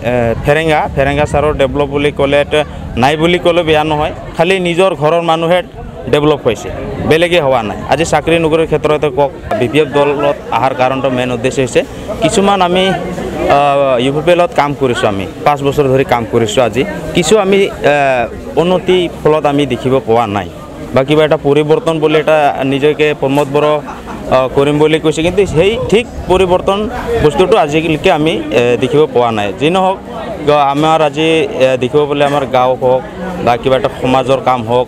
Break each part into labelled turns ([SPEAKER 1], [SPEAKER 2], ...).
[SPEAKER 1] फेरेंगा सारो डेभलप बुली कले नाई बुली कले बेया নহয় खाली निजर घरर मानुहे डेभलप होइसे बेलेगे हवा नाई आज चाकरी नगरीर क्षेत्रते कक बीपीएफ दलत आहार कारण मेन उद्देश्य होइसे किछुमान आमी यूपीएलत काम करिছো आमी 5 बছर धरि काम करिছো আজি किछु आमी उन्नति फलत आमी देखिब पोवा नाई बा किबा एटा परिवर्तन बोले एटा निजेके प्रमोद बरो करिम बोली কৈছে কিন্তু সেই ঠিক परिवर्तन बस्तुটো আজিলৈকে আমি দেখিব পোৱা নাই যি নহওক আমাৰ আজি দেখিব বলে আমাৰ গাঁও হোক বা কিবা এটা সমাজৰ কাম হোক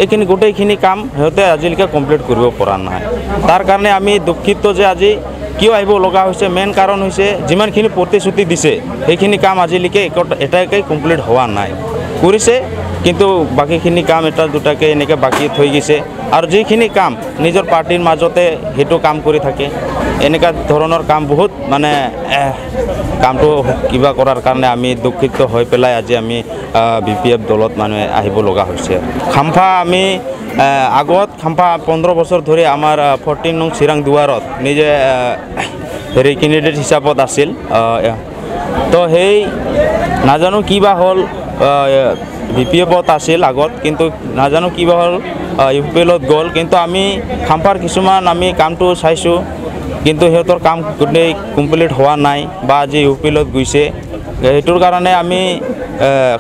[SPEAKER 1] এইখিনি গোটেইখিনি কাম হেতে আজিলৈকে কমপ্লিট কৰিব পৰা নাই তাৰ কাৰণে আমি দুঃখিত যে আজি কিয় আহিব লগা হৈছে মেইন কাৰণ হৈছে যিমানখিনি প্ৰতিশ্ৰুতি দিছে সেইখিনি কাম আজিলৈকে এটাকৈ কমপ্লিট হোৱা নাই কৰিছে কিন্তু বাকিখিনি কাম এটা দুটাকে এনেকে বাকি থৈ গৈছে আৰু যিখিনি কাম নিজৰ পাৰ্টিৰ মাজতে হেতু কাম কৰি থাকে এনেকা ধৰণৰ কাম বহুত মানে কামটো কিবা কৰাৰ কাৰণে আমি দুঃখিত হৈ পেলাই আজি আমি বিপিএফ দলত মানে আহিব লগা হৈছে খাম্ফা আমি আগত খাম্ফা 15 বছৰ ধৰি আমাৰ 14 নং চিৰাং দুৱাৰত নিজে হেৰি কেণ্ডিডেট হিচাপত আছিল তো সেই নাজানো কিবা হ'ল বিপিএফত আছিল আগত কিন্তু নাজানো কিবা হ'ল ইউপিএলত গ'ল কিন্তু আমি খাম্ফাৰ কিছুমান আমি কামটো চাইছো কিন্তু হেতৰ কাম গোটেই কমপ্লিট হোৱা নাই বা আজি ইউপিএলত গৈছে হেতুৰ কাৰণে আমি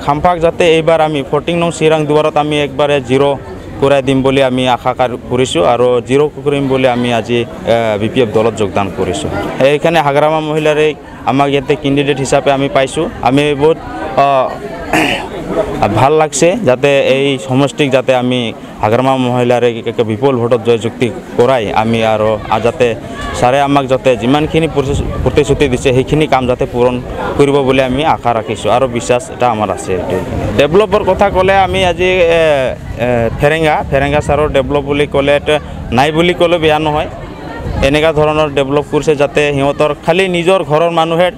[SPEAKER 1] খাম্ফাক যাতে এইবাৰ আমি 14 নং চিৰাং দুৱাৰত আমি একবাৰে জিৰো কৰাই দিম বুলি আমি আশা কৰিছো আৰু জিৰো কৰিম বুলি আমি আজি বিপিএফ দলত যোগদান কৰিছো এইখানে হাগ্ৰামা মহিলাৰে আমাক ইয়াতে কেণ্ডিডেট হিচাপে আমি পাইছো আমি বহুত ভাল লাগছে যাতে এই সমষ্টিক যাতে আমি হাগ্ৰামা মহিলাৰে বিপুল ভোটত জয়যুক্তি কৰাই আমি আৰু যাতে সাৰে আমাক যাতে যিমানখিনি প্ৰতিশ্ৰুতি দিছে সেইখিনি কাম যাতে পূৰণ কৰিব বুলি আমি আশা ৰাখিছো আৰু বিশ্বাস এটা আমাৰ আছে ডেভেলপৰ কথা ক'লে আমি আজি ফেৰেংগা সাৰৰ ডেভেলপ বুলি ক'লে নাই বুলি ক'লে বেয়া নহয় এনেকা ধৰণৰ ডেভেলপ কৰিছে যাতে হিহঁতৰ খালি নিজৰ ঘৰৰ মানুহে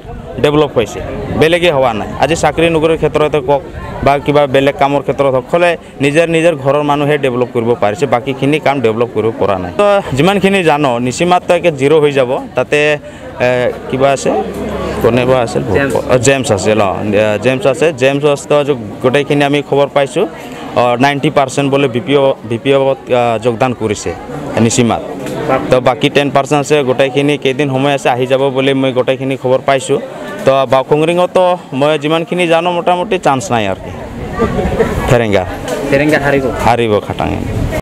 [SPEAKER 1] डेभलप होइसे बेलेगे हवा नाई आज चाकरी नगरीर क्षेत्रते कक बा किबा बेलेग कामर क्षेत्रत हकले निजेर घरर मानुहे डेभलप करिब पारिसे बाकीखिनि काम डेभलप करिब পৰা নাই तो जिमानखिनि जानो निसिमात्ताके जिरो হৈ যাব তাতে কিবা আছে কোনেবা আছে জেমস আছে জেমস তো গোটেইখিনি আমি খবৰ পাইছো 90% बोले बीपीओत যোগদান কৰিছে নিসিমাত तो बाकी 10% আছে গোটেইখিনি কেইদিন সময় আছে আহি যাব বুলি মই গোটেইখিনি খবৰ পাইছো तो बाउखुंग्रिंगो तो मैं जिमानखिनि जानो मोटामुटी चान्स नाई आरकी फेरेंगा हारिबो खाटांगे।